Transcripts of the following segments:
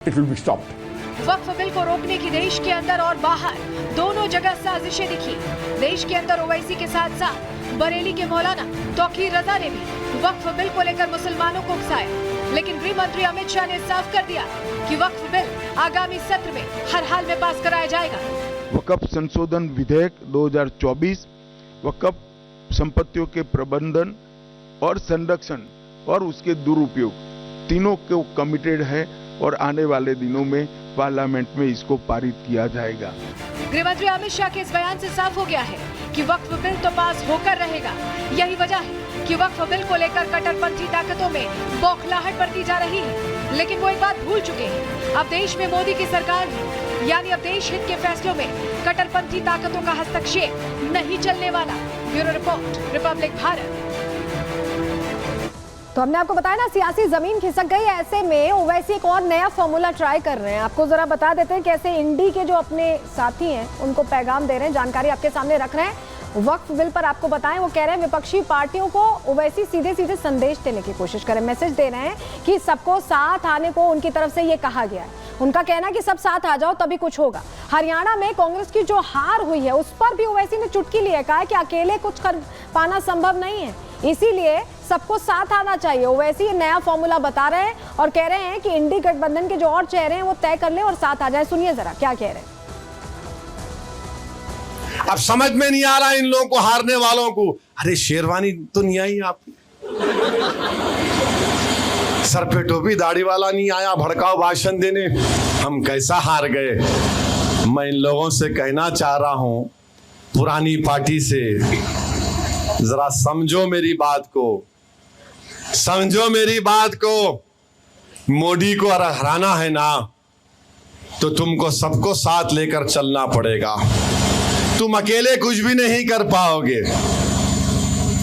It will be stopped. Waqf bill को रोकने की देश के अंदर और बाहर दोनों जगह साजिशें दिखी। देश के अंदर ओवैसी के साथ साथ बरेली के मौलाना तौकीर रजा ने भी वक्फ बिल को लेकर मुसलमानों को उकसाया, लेकिन गृह मंत्री अमित शाह ने साफ कर दिया कि वक्फ बिल आगामी सत्र में हर हाल में पास कराया जाएगा। वक्फ संशोधन विधेयक 2024 वक्फ संपत्तियों के प्रबंधन और संरक्षण और उसके दुरुपयोग तीनों को कमिटेड है और आने वाले दिनों में पार्लियामेंट में इसको पारित किया जाएगा। गृह मंत्री अमित शाह के इस बयान से साफ हो गया है कि वक्फ बिल तो पास होकर रहेगा। यही वजह है कि वक्फ बिल को लेकर कट्टरपंथी ताकतों में बौखलाहट बढ़ती जा रही है, लेकिन वो एक बात भूल चुके हैं, अब देश में मोदी की सरकार है, यानी अब देश हित के फैसलों में कट्टरपंथी ताकतों का हस्तक्षेप नहीं चलने वाला। Bureau report, Republic Bharat. तो हमने आपको बताया ना, सियासी जमीन खिसक गई। ऐसे में ओवैसी एक और नया फॉर्मूला ट्राई कर रहे हैं। आपको जरा बता देते हैं कैसे इंडी के जो अपने साथी हैं उनको पैगाम दे रहे हैं, जानकारी आपके सामने रख रहे हैं। वक्फ बिल पर आपको बताएं, वो कह रहे हैं विपक्षी पार्टियों को ओवैसी सीधे सीधे संदेश देने की कोशिश करें, मैसेज दे रहे हैं कि सबको साथ आने को उनकी तरफ से ये कहा गया है। उनका कहना है कि सब साथ आ जाओ तभी कुछ होगा। हरियाणा में कांग्रेस की जो हार हुई है उस पर भी ओवैसी ने चुटकी ली है, कहा है कि अकेले कुछ कर पाना संभव नहीं है, इसीलिए सबको साथ आना चाहिए। ओवैसी ये नया फॉर्मूला बता रहे हैं और कह रहे हैं कि इंडी गठबंधन के जो और चेहरे हैं वो तय कर ले और साथ आ जाए। सुनिए जरा क्या कह रहे हैं। अब समझ में नहीं आ रहा इन लोगों को, हारने वालों को। अरे शेरवानी तो नहीं आई आपकी, सर पे टोपी दाढ़ी वाला नहीं आया भड़काऊ भाषण देने, हम कैसा हार गए। मैं इन लोगों से कहना चाह रहा हूं, पुरानी पार्टी से जरा समझो मेरी बात को, समझो मेरी बात को। मोदी को अगर हराना है ना तो तुमको सबको साथ लेकर चलना पड़ेगा। तुम अकेले कुछ भी नहीं कर पाओगे,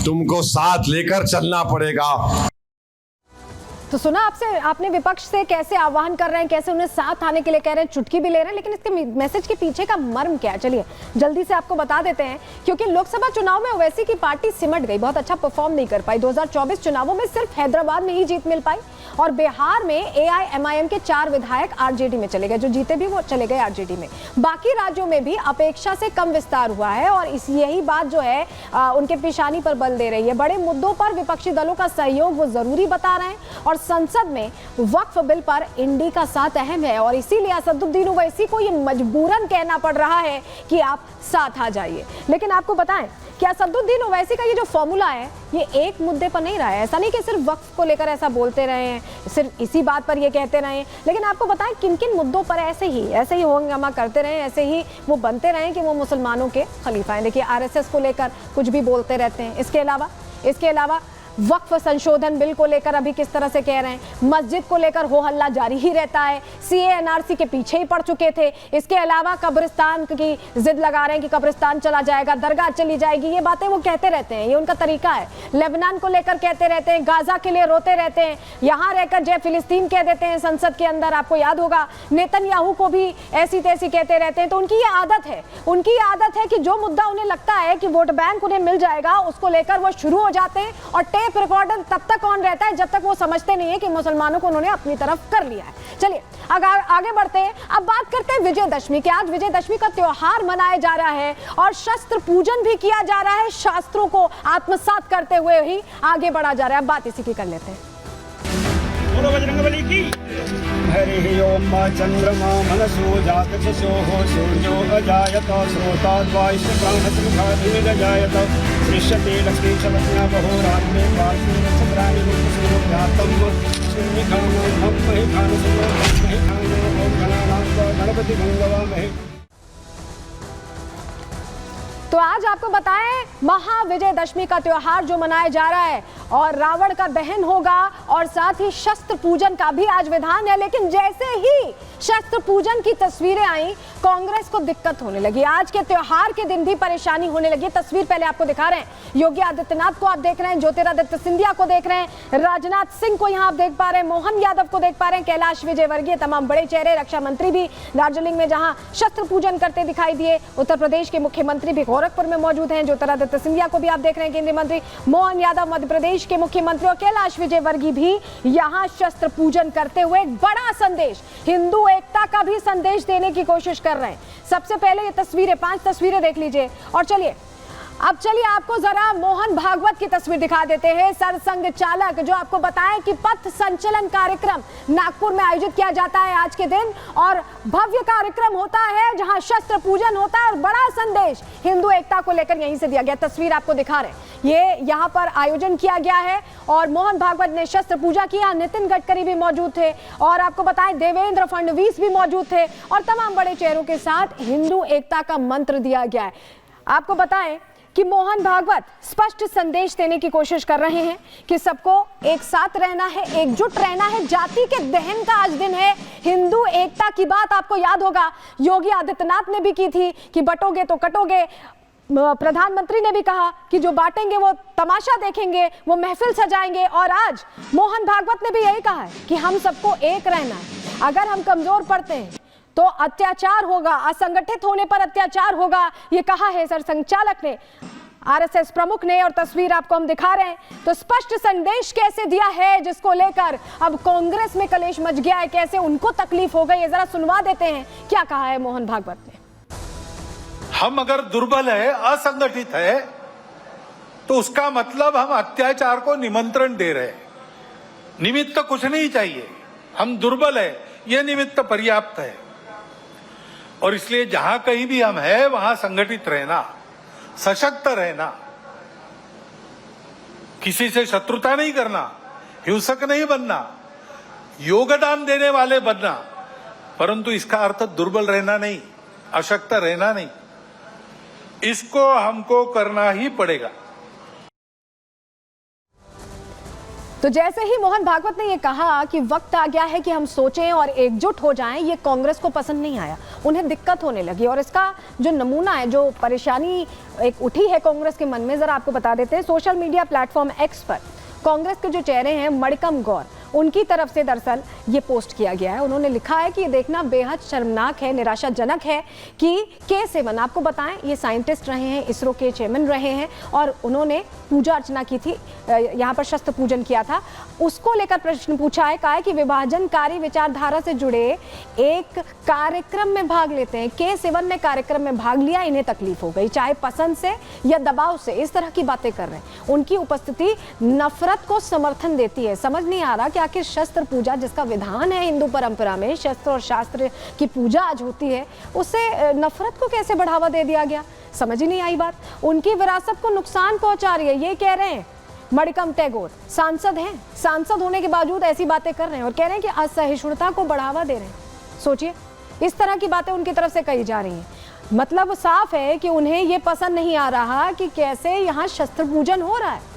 तुमको साथ लेकर चलना पड़ेगा। तो सुना आपने विपक्ष से कैसे आह्वान कर रहे हैं, कैसे उन्हें साथ आने के लिए कह रहे हैं, चुटकी भी ले रहे हैं, लेकिन इसके मैसेज के पीछे का मर्म क्या है, चलिए जल्दी से आपको बता देते हैं। क्योंकि लोकसभा चुनाव में ओवैसी की पार्टी सिमट गई, बहुत अच्छा परफॉर्म नहीं कर पाई। 2024 चुनावों में सिर्फ हैदराबाद में ही जीत मिल पाई और बिहार में AIMIM के 4 विधायक RJD में चले गए, जो जीते भी वो चले गए RJD में। बाकी राज्यों में भी अपेक्षा से कम विस्तार हुआ है और यही बात जो है उनके पेशानी पर बल दे रही है। बड़े मुद्दों पर विपक्षी दलों का सहयोग वो जरूरी बता रहे हैं और संसद में वक्फ बिल पर इंडी का साथ अहम है और इसीलिए असदुद्दीन ओवैसी को ये मजबूरन कहना पड़ रहा है कि आप साथ आ जाइए। लेकिन आपको बताएं कि असदुद्दीन ओवैसी का ये जो फॉर्मूला है ये एक मुद्दे पर नहीं रहा है। ऐसा नहीं कि सिर्फ वक्फ को लेकर ऐसा बोलते रहे हैं, सिर्फ इसी बात पर ये कहते रहे हैं, लेकिन आपको बताएं किन किन मुद्दों पर ऐसे ही हंगामा करते रहे, ऐसे ही वो बनते रहे कि वो मुसलमानों के खलीफा हैं। देखिए RSS को लेकर कुछ भी बोलते रहते हैं। इसके अलावा वक्फ संशोधन बिल को लेकर अभी किस तरह से कह रहे हैं, मस्जिद को लेकर हो हल्ला जारी ही रहता है, CA NRC के पीछे ही पड़ चुके थे। इसके अलावा कब्रिस्तान की जिद लगा रहे हैं कि कब्रिस्तान चला जाएगा, दरगाह चली जाएगी, ये बातें वो कहते रहते हैं, ये उनका तरीका है। लेबनान को लेकर कहते रहते हैं, गाजा के लिए रोते रहते हैं, यहाँ रहकर जय फिलिस्तीन कह देते हैं संसद के अंदर। आपको याद होगा नेतन्याहू को भी ऐसी तैसी कहते रहते हैं। तो उनकी ये आदत है कि जो मुद्दा उन्हें लगता है कि वोट बैंक उन्हें मिल जाएगा उसको लेकर वो शुरू हो जाते हैं और टेप रिकॉर्डर तब तक ऑन रहता है जब तक वो समझते नहीं है कि मुसलमानों को उन्होंने अपनी तरफ कर लिया है। चलिए आगे बढ़ते हैं। अब बात करते हैं विजयदशमी की। आज विजयदशमी का त्योहार मनाया जा रहा है और शस्त्र पूजन भी किया जा रहा है। शास्त्रों को आत्मसात करते हुए ही आगे बढ़ा जा रहा है। अब बात इसी की कर लेते हैं। बोलो बजरंगबली की। हरि ओम चंद्रमा मनसो जात शोः सूर्यो अजायत श्रोताद्वायुश्च प्राणसमुखाग्निरजायत दृश्यते लक्ष्मी चलत्या बहो रात्रे पार्श्वे नक्षत्राणि मुक्तसूर्यातम् शून्यकामो महि खानसुनो महि खानो ओम गणानां गणपति गंगवामहे। तो आज आपको बताएं महाविजयदशमी का त्योहार जो मनाया जा रहा है और रावण का दहन होगा और साथ ही शस्त्र पूजन का भी आज विधान है। लेकिन जैसे ही शस्त्र पूजन की तस्वीरें आई कांग्रेस को दिक्कत होने लगी। आज के त्योहार के दिन भी परेशानी होने लगी। तस्वीर पहले आपको दिखा रहे हैं, योगी आदित्यनाथ को आप देख रहे हैं, ज्योतिरादित्य सिंधिया को देख रहे हैं, राजनाथ सिंह को यहाँ आप देख पा रहे हैं, मोहन यादव को देख पा रहे हैं, कैलाश विजयवर्गीय, तमाम बड़े चेहरे, रक्षा मंत्री भी दार्जिलिंग में जहां शस्त्र पूजन करते दिखाई दिए, उत्तर प्रदेश के मुख्यमंत्री भी गोरखपुर में मौजूद हैं, ज्योतिरादित्य सिंधिया को भी आप देख रहे हैं, केंद्रीय मंत्री मोहन यादव मध्य प्रदेश के मुख्यमंत्री और कैलाश विजयवर्गीय भी यहां शस्त्र पूजन करते हुए एक बड़ा संदेश, हिंदू एकता का भी संदेश देने की कोशिश कर रहे हैं। सबसे पहले ये तस्वीरें, 5 तस्वीरें देख लीजिए और चलिए आपको जरा मोहन भागवत की तस्वीर दिखा देते हैं। सरसंघ चालक जो आपको बताएं कि पथ संचलन कार्यक्रम नागपुर में आयोजित किया जाता है आज के दिन और भव्य कार्यक्रम होता है जहां शस्त्र पूजन होता है और बड़ा संदेश हिंदू एकता को लेकर यहीं से दिया गया। तस्वीर आपको दिखा रहे हैं, ये यहाँ पर आयोजन किया गया है और मोहन भागवत ने शस्त्र पूजा किया, नितिन गडकरी भी मौजूद थे और आपको बताएं देवेंद्र फडणवीस भी मौजूद थे और तमाम बड़े चेहरों के साथ हिंदू एकता का मंत्र दिया गया है। आपको बताएं कि मोहन भागवत स्पष्ट संदेश देने की कोशिश कर रहे हैं कि सबको एक साथ रहना है, एकजुट रहना है, जाति के दहन का आज दिन है, हिंदू एकता की बात आपको याद होगा योगी आदित्यनाथ ने भी की थी कि बटोगे तो कटोगे। प्रधानमंत्री ने भी कहा कि जो बांटेंगे वो तमाशा देखेंगे, वो महफिल सजाएंगे और आज मोहन भागवत ने भी यही कहा है कि हम सबको एक रहना है। अगर हम कमजोर पड़ते हैं तो अत्याचार होगा, असंगठित होने पर अत्याचार होगा, ये कहा है सरसंघ चालक ने, आरएसएस प्रमुख ने। और तस्वीर आपको हम दिखा रहे हैं तो स्पष्ट संदेश कैसे दिया है जिसको लेकर अब कांग्रेस में कलेश मच गया है, कैसे उनको तकलीफ हो गई है, जरा सुनवा देते हैं क्या कहा है मोहन भागवत ने। हम अगर दुर्बल है, असंगठित है, तो उसका मतलब हम अत्याचार को निमंत्रण दे रहे हैं। निमित्त कुछ नहीं चाहिए, हम दुर्बल है, यह निमित्त पर्याप्त है। और इसलिए जहां कहीं भी हम हैं वहां संगठित रहना, सशक्त रहना, किसी से शत्रुता नहीं करना, हिंसक नहीं बनना, योगदान देने वाले बनना, परंतु इसका अर्थ दुर्बल रहना नहीं, अशक्त रहना नहीं। इसको हमको करना ही पड़ेगा। तो जैसे ही मोहन भागवत ने ये कहा कि वक्त आ गया है कि हम सोचें और एकजुट हो जाएं, ये कांग्रेस को पसंद नहीं आया, उन्हें दिक्कत होने लगी। और इसका जो नमूना है, जो परेशानी एक उठी है कांग्रेस के मन में, जरा आपको बता देते हैं। सोशल मीडिया प्लेटफॉर्म एक्स पर कांग्रेस के जो चेहरे हैं मणिकम गौर, उनकी तरफ से दरअसल ये पोस्ट किया गया है। उन्होंने लिखा है कि ये देखना बेहद शर्मनाक है, निराशाजनक है कि K7, आपको बताएं ये साइंटिस्ट रहे हैं, इसरो के चेयरमैन रहे हैं और उन्होंने पूजा अर्चना की थी, यहाँ पर शस्त्र पूजन किया था, उसको लेकर प्रश्न पूछा है। कहा है कि विभाजनकारी विचारधारा से जुड़े एक कार्यक्रम में भाग लेते हैं, K7 ने कार्यक्रम में भाग लिया, इन्हें तकलीफ हो गई, चाहे पसंद से या दबाव से, इस तरह की बातें कर रहे हैं। उनकी उपस्थिति नफरत को समर्थन देती है। समझ नहीं आ रहा कि आखिर शस्त्र पूजा जिसका विधान है हिंदू परंपरा में, शस्त्र और शास्त्र की पूजा आज होती है, उससे नफरत को कैसे बढ़ावा दे दिया गया, समझ ही नहीं आई बात। उनकी विरासत को नुकसान पहुंचा रही है, ये कह रहे हैं मणिकम टैगोर। सांसद हैं, सांसद होने के बावजूद ऐसी बातें कर रहे हैं और कह रहे हैं कि असहिष्णुता को बढ़ावा दे रहे हैं। सोचिए, इस तरह की बातें उनकी तरफ से कही जा रही हैं। मतलब साफ है कि उन्हें ये पसंद नहीं आ रहा कि कैसे यहाँ शस्त्र पूजन हो रहा है।